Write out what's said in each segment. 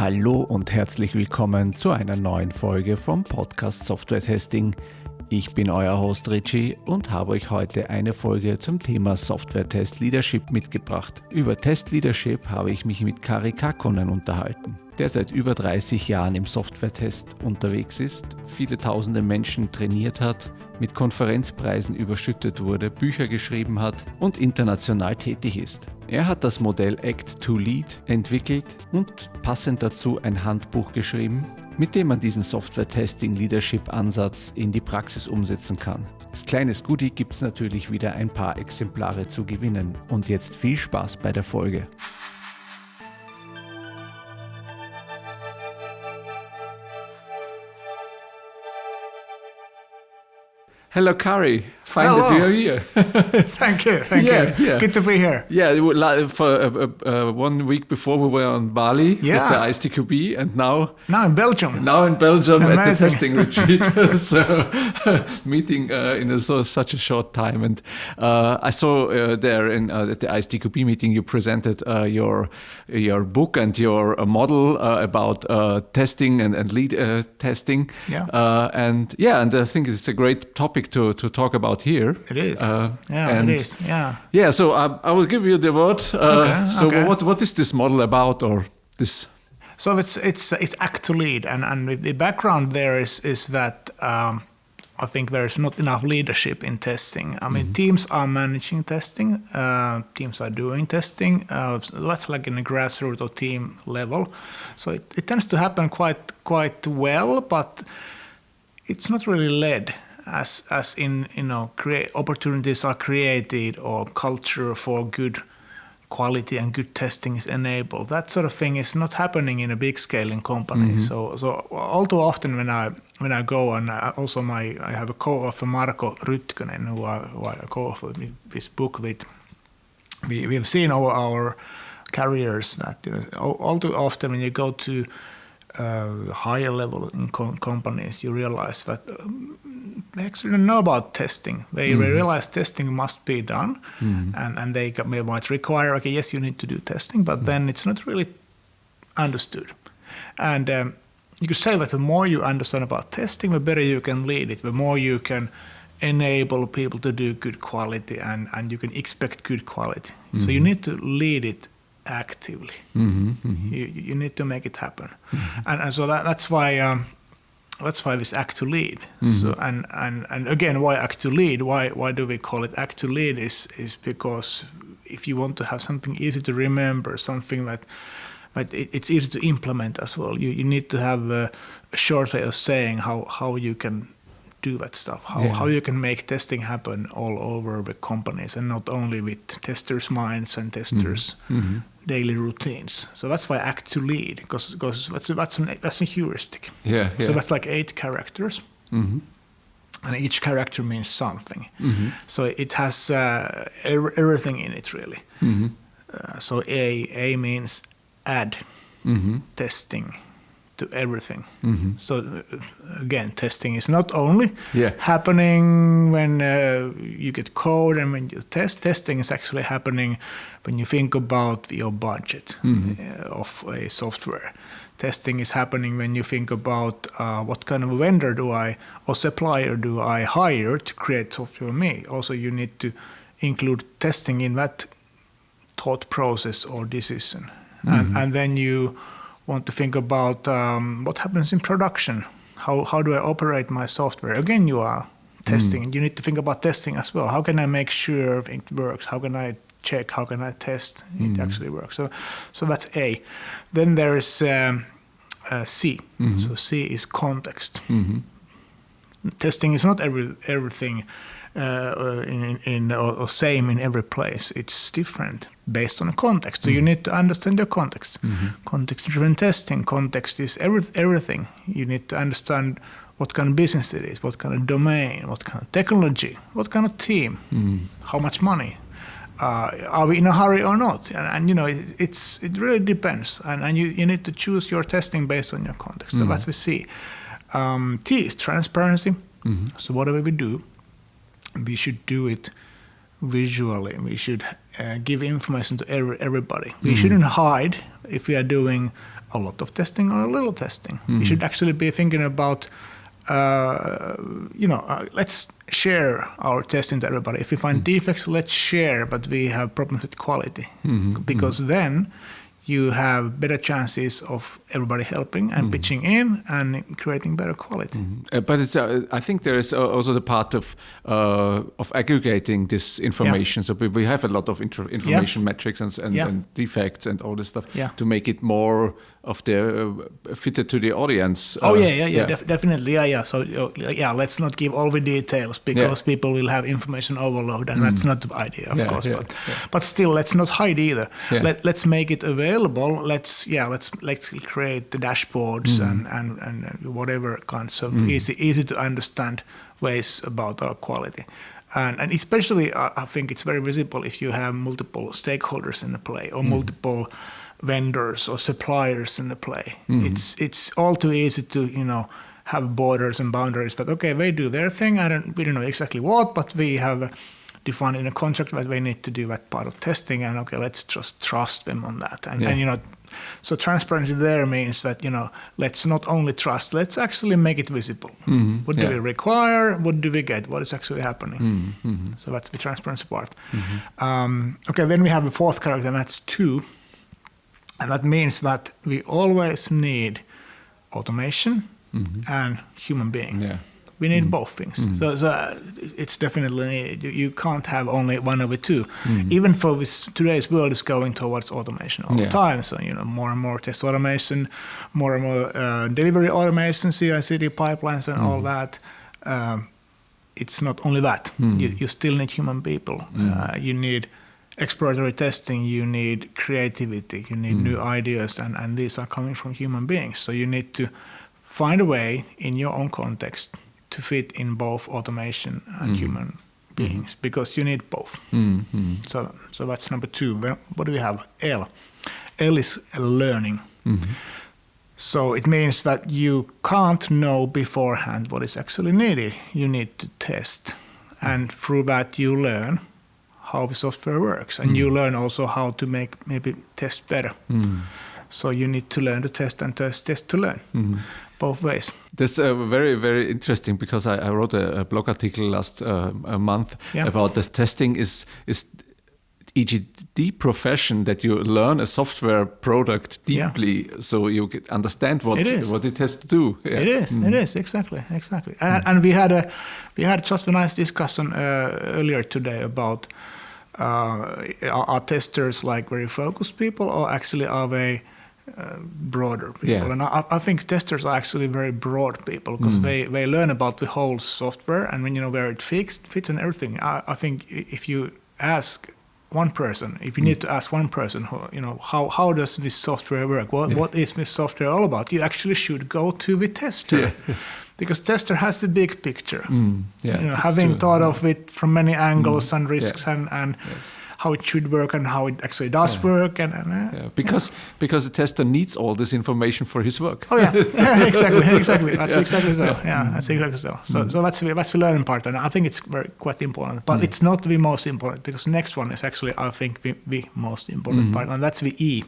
Hallo und herzlich willkommen zu einer neuen Folge vom Podcast Software Testing. Ich bin euer Host Richie und habe euch heute eine Folge zum Thema Software Test Leadership mitgebracht. Über Test Leadership habe ich mich mit Kari Kakkonen unterhalten, der seit über 30 Jahren im Software-Test unterwegs ist, viele tausende Menschen trainiert hat, mit Konferenzpreisen überschüttet wurde, Bücher geschrieben hat und international tätig ist. Er hat das Modell Act to Lead entwickelt und passend dazu ein Handbuch geschrieben, mit dem man diesen Software-Testing-Leadership-Ansatz in die Praxis umsetzen kann. Als kleines Goodie gibt es natürlich wieder ein paar Exemplare zu gewinnen. Und jetzt viel Spaß bei der Folge. Hello, Kari. Fine that you're here. Thank you. Yeah. Good to be here. Yeah, for 1 week before we were on Bali with the ISTQB, and now in Belgium. Now in Belgium Amazing. At the testing retreat. So meeting in such a short time, and I saw there at the ISTQB meeting you presented your book and your model about testing and lead testing. Yeah. And I think it's a great topic to talk about here. It is. It is. Yeah. Yeah. So I will give you the word. Okay. What is this model about, or this? So it's Act to Lead, and the background there is that I think there is not enough leadership in testing. I mean, teams are managing testing, teams are doing testing. That's like in a grassroots or team level. So it tends to happen quite well, but it's not really led. As in, opportunities are created or culture for good quality and good testing is enabled. That sort of thing is not happening in a big scale in companies. So all too often when I go, and I have a co-author Marko Rytkönen who I co-authored this book with. We've seen our careers that all too often when you go to higher level in companies, you realize that they actually don't know about testing. They realize testing must be done, and they might require, okay, yes, you need to do testing, but then it's not really understood. And you could say that the more you understand about testing, the better you can lead it, the more you can enable people to do good quality, and you can expect good quality. So you need to lead it actively. You need to make it happen, and so that's why this Act to Lead. So and again, why Act to Lead? Why do we call it Act to Lead? Is because if you want to have something easy to remember, something that it's easy to implement as well, you need to have a short way of saying how you can do that stuff, how you can make testing happen all over the companies, and not only with testers' minds and testers' daily routines. So that's why Act to Lead, because that's a heuristic. So that's like 8 characters, and each character means something. So it has everything in it really. So A means add testing to everything. So again, testing is not only happening when you get code and when you test. Testing is actually happening when you think about your budget of a software. Testing is happening when you think about what kind of vendor or supplier do I hire to create software for me. Also, you need to include testing in that thought process or decision. And then you want to think about what happens in production. How do I operate my software? Again, you are testing. You need to think about testing as well. How can I make sure it works? How can I check? How can I test it actually works? So that's A. Then there is C. So C is context. Testing is not everything or same in every place. It's different based on the context. So you need to understand your context. Context-driven testing. Context is everything. You need to understand what kind of business it is, what kind of domain, what kind of technology, what kind of team, how much money. Are we in a hurry or not? And it really depends. And you need to choose your testing based on your context. So that's the C. T is transparency. So whatever we do, we should do it visually. We should give information to everybody. We shouldn't hide if we are doing a lot of testing or a little testing. We should actually be thinking about, let's share our testing to everybody. If we find defects, let's share, but we have problems with quality. Because then you have better chances of everybody helping and pitching in and creating better quality. But it's, I think there is also the part of aggregating this information. So we have a lot of information metrics and defects and all this stuff to make it more of the fitted to the audience. Definitely. So let's not give all the details because people will have information overload, and that's not the idea, of course. But still, let's not hide either. Let's make it available. Let's create the dashboards and whatever kinds of easy to understand ways about our quality. And especially, I think it's very visible if you have multiple stakeholders in the play or multiple vendors or suppliers in the play. It's all too easy to have borders and boundaries. But okay, they do their thing. We don't know exactly what, but we have defined in a contract that they need to do that part of testing. And okay, let's just trust them on that. And so transparency there means that let's not only trust, let's actually make it visible. What do we require? What do we get? What is actually happening? So that's the transparency part. Okay, then we have the fourth character, and that's 2. And that means that we always need automation and human being. We need both things. So it's definitely needed. You can't have only one of the two. Even for today's world is going towards automation all the time. So more and more test automation, more and more delivery automation, CI/CD pipelines, and all that. It's not only that. You still need human people. You need exploratory testing, you need creativity, you need new ideas, and these are coming from human beings. So you need to find a way in your own context to fit in both automation and human beings, because you need both. So that's number 2. What do we have? L. L is learning. So it means that you can't know beforehand what is actually needed. You need to test, and through that you learn how the software works, and you learn also how to make maybe test better. So you need to learn to test and test to learn, both ways. That's very, very interesting, because I wrote a blog article last month about the testing is the profession that you learn a software product deeply, so you understand what it has to do. It is exactly. And we had just a nice discussion earlier today about are testers like very focused people, or actually are they broader people? And I think testers are actually very broad people, because they learn about the whole software, and when where it fits and everything. I think if you ask one person, if you need to ask one person who, how does this software work? What is this software all about? You actually should go to the tester. Because tester has the big picture, having thought of it from many angles and risks and how it should work and how it actually does work. Because the tester needs all this information for his work. Exactly. That's exactly so. That's exactly so. So that's the learning part, and I think it's quite important. But it's not the most important, because the next one is actually, I think, the most important part, and that's the E.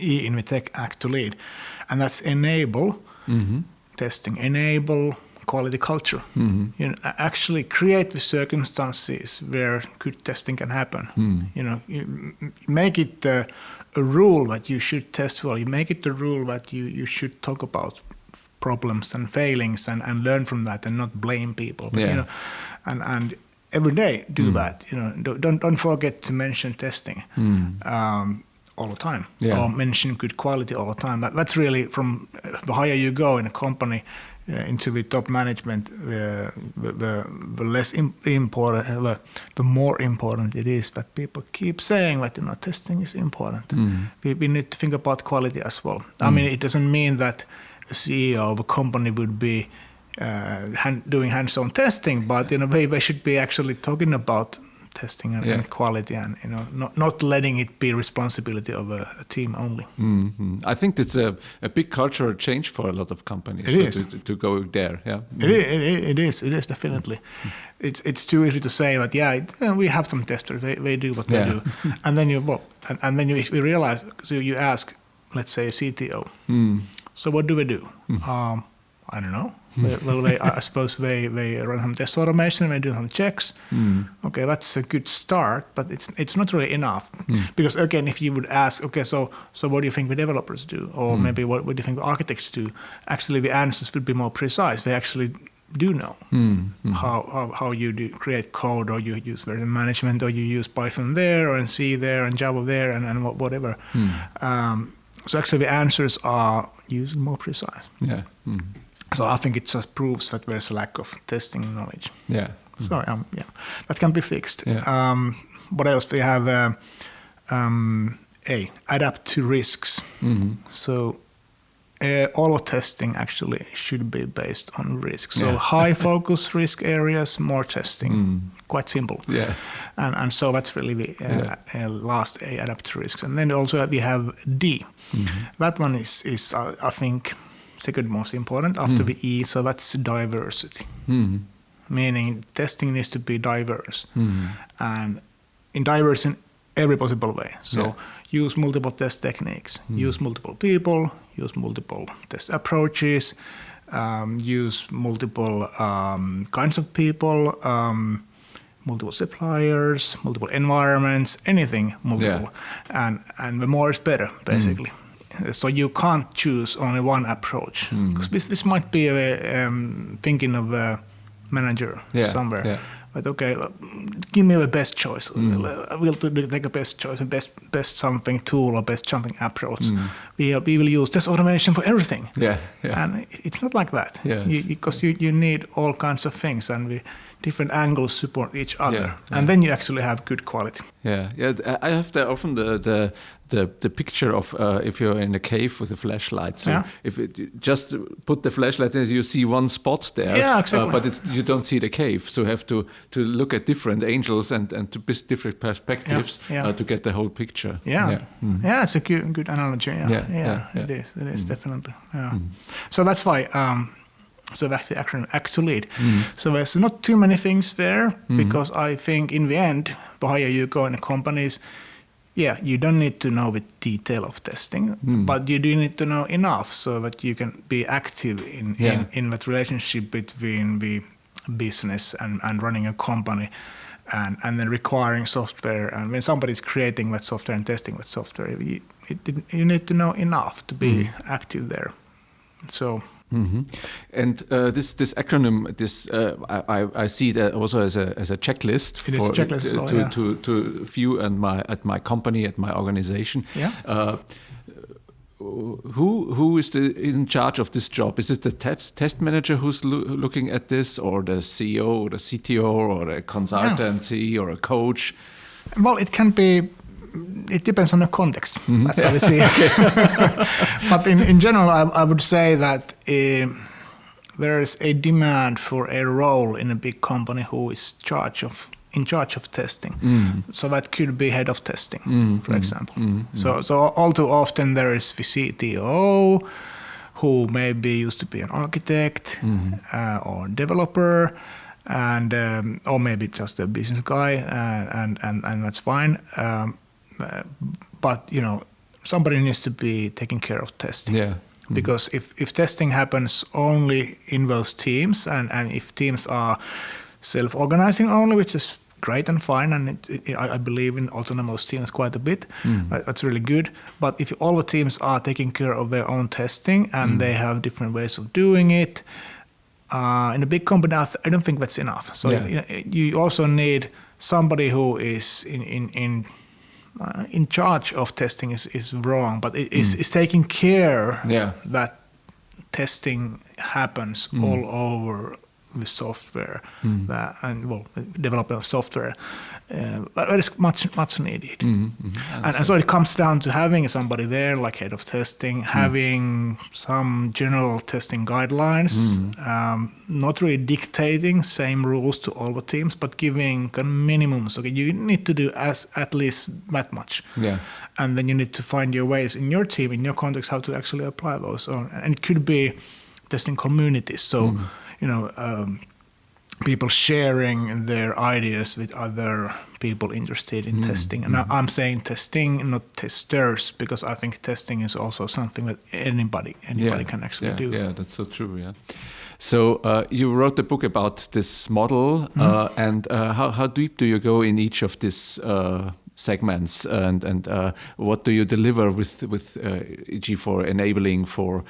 E in the Tech Act to Lead, and that's enable testing, enable quality culture. Actually create the circumstances where good testing can happen. You make it a rule that you should test well. You make it a rule that you should talk about problems and failings and learn from that, and not blame people. But, and every day do that. Don't forget to mention testing. All the time, or mention good quality all the time. That's really, from the higher you go in a company into the top management, the less important, the more important it is that people keep saying that testing is important. We need to think about quality as well. I mean, it doesn't mean that a CEO of a company would be doing hands-on testing, but they should be actually talking about testing and quality, and not letting it be responsibility of a team only. Mm-hmm. I think it's a big cultural change for a lot of companies. It is to go there. Yeah, it is definitely. It's too easy to say that we have some testers, they do what they do, and then you realize. So you ask, let's say, a CTO. So what do we do? I don't know. Well, I suppose they run some test automation, they do some checks. Okay, that's a good start, but it's not really enough. Because again, if you would ask, okay, so what do you think the developers do? Or maybe what do you think the architects do? Actually, the answers would be more precise. They actually do know how you do create code, or you use version management, or you use Python there, or C there, and Java there, and whatever. So actually, the answers are usually more precise. Yeah. So I think it just proves that there's a lack of testing knowledge. Yeah. So that can be fixed. Yeah. What else? We have adapt to risks. So all of testing actually should be based on risks. So high focus risk areas, more testing. Quite simple. Yeah. And so that's really the last A, adapt to risks. And then also we have D. That one is I think, second most important after the E, so that's diversity. Meaning testing needs to be diverse, and diverse in every possible way. So use multiple test techniques, use multiple people, use multiple test approaches, use multiple kinds of people, multiple suppliers, multiple environments, anything multiple, and the more is better, basically. So you can't choose only one approach, because this might be thinking of a manager somewhere. Yeah. But okay, give me the best choice. We'll take a best choice, a best something tool or best something approach. We will use test automation for everything. And it's not like that. Because you need all kinds of things, and different angles support each other, and then you actually have good quality. I have often the picture of if you're in a cave with a flashlight. So if you just put the flashlight in, you see one spot there. Yeah, exactly. But you don't see the cave. So you have to look at different angles and to different perspectives to get the whole picture. It's a good analogy. It is definitely. So that's why. So that's the acronym ACT to Lead. So there's not too many things there, because I think in the end, the higher you go in the companies, you don't need to know the detail of testing, but you do need to know enough so that you can be active in that relationship between the business and running a company, and then requiring software. And when somebody's creating that software and testing that software, you need to know enough to be active there. So. And this acronym, I see that also as a checklist. It is a checklist to view at my company, at my organization. Who is in charge of this job? Is it the test manager who's looking at this, or the CEO, or the CTO, or a consultancy, or a coach? Well, it can be. It depends on the context. That's what we see. But in general, I would say that there is a demand for a role in a big company who is in charge of testing. So that could be head of testing, for example. So all too often there is the CTO, who maybe used to be an architect or developer, and or maybe just a business guy, and that's fine. But somebody needs to be taking care of testing. Because if testing happens only in those teams, and if teams are self-organizing only, which is great and fine, and I believe in autonomous teams quite a bit, that's really good. But if all the teams are taking care of their own testing, and they have different ways of doing it, in a big company, I don't think that's enough. So you also need somebody who is in charge of testing is wrong, but is taking care that testing happens all over with software and developing software. But it's much needed. And so it comes down to having somebody there, like head of testing, having some general testing guidelines, not really dictating same rules to all the teams, but giving kind of minimums. Okay, you need to do at least that much. Yeah. And then you need to find your ways in your team, in your context, how to actually apply those. And it could be testing communities. So, people sharing their ideas with other people interested in testing. And I'm saying testing, not testers, because I think testing is also something that anybody can actually do. Yeah, that's so true, yeah. So you wrote the book about this model, and how deep do you go in each of these segments, and what do you deliver with e.g. for enabling for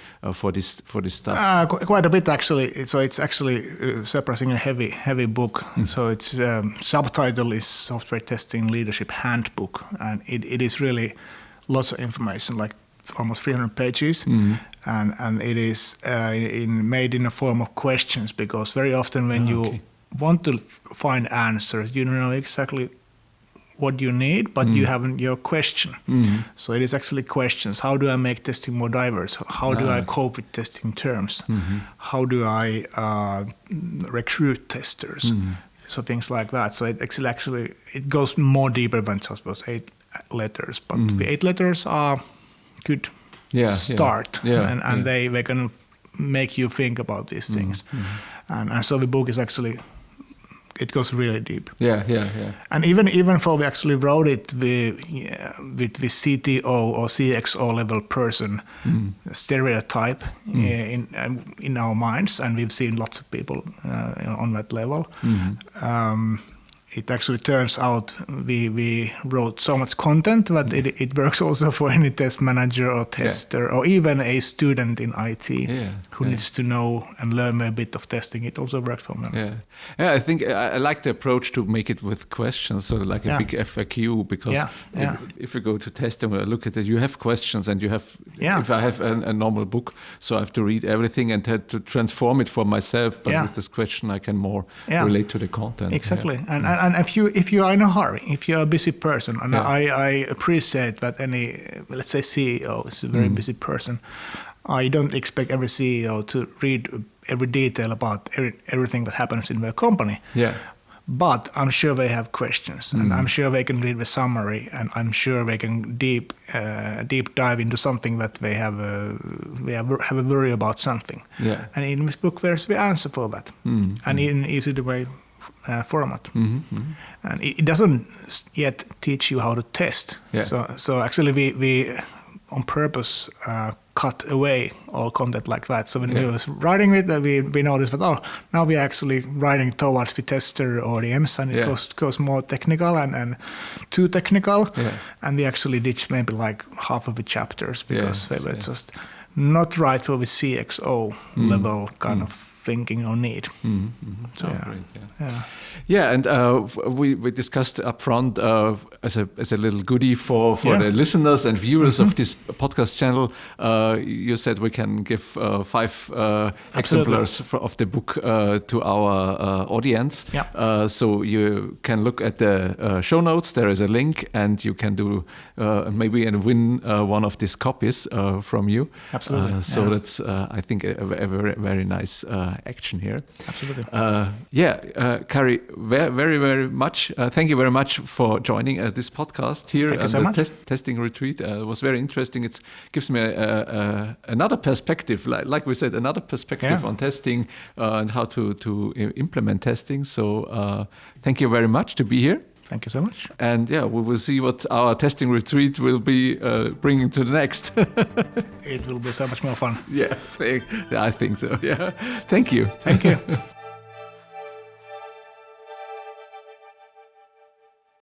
this stuff? Quite a bit actually. So it's actually surprisingly heavy book. So its subtitle is Software Testing Leadership Handbook, and it is really lots of information, like almost 300 pages, and it is made in a form of questions, because very often when you want to find answers, you don't know exactly what you need, but you have your question. So it is actually questions. How do I make testing more diverse? How do I cope with testing terms? How do I recruit testers? So things like that. So it actually it goes more deeper than just those 8 letters. But the 8 letters are good start, and they can make you think about these things. And so the book is actually, it goes really deep. Yeah. And even though we actually wrote it with the CTO or CXO level person stereotype in our minds, and we've seen lots of people on that level. It actually turns out we wrote so much content that it works also for any test manager or tester or even a student in IT who needs to know and learn a bit of testing. It also works for them. Yeah, I think I like the approach to make it with questions, so like a big FAQ, because if you go to test and look at it, you have questions, and you have, if I have a normal book, so I have to read everything and have to transform it for myself, but with this question I can more relate to the content. Exactly. And if you are in a hurry, if you are a busy person, and I appreciate that any, let's say CEO is a very busy person, I don't expect every CEO to read every detail about everything that happens in their company. Yeah. But I'm sure they have questions, and I'm sure they can read the summary, and I'm sure they can deep dive into something that they have a worry about something. Yeah. And in this book, there's the answer for that, and in easy to way format. And it doesn't yet teach you how to test. Yeah. So actually we on purpose cut away all content like that. So when we was writing it, we noticed that now we're actually writing towards the tester audience, and it goes more technical and too technical. Yeah. And we actually ditched maybe like half of the chapters because they were just not right for the CXO level kind of thinking or need. So, great, and we discussed up front as a little goodie for the listeners and viewers of this podcast channel. You said we can give 5 exemplars of the book to our audience. Yeah. So you can look at the show notes. There is a link, and you can do maybe and win one of these copies from you. Absolutely. So that's I think a very, very nice action here. Absolutely. Kari, very, very much. Thank you very much for joining this podcast here at the testing retreat. It was very interesting. It gives me another perspective, like we said, another perspective on testing and how to implement testing. So thank you very much to be here. Thank you so much. And we will see what our testing retreat will be bringing to the next. It will be so much more fun. Yeah, I think so. Yeah. Thank you. Thank you.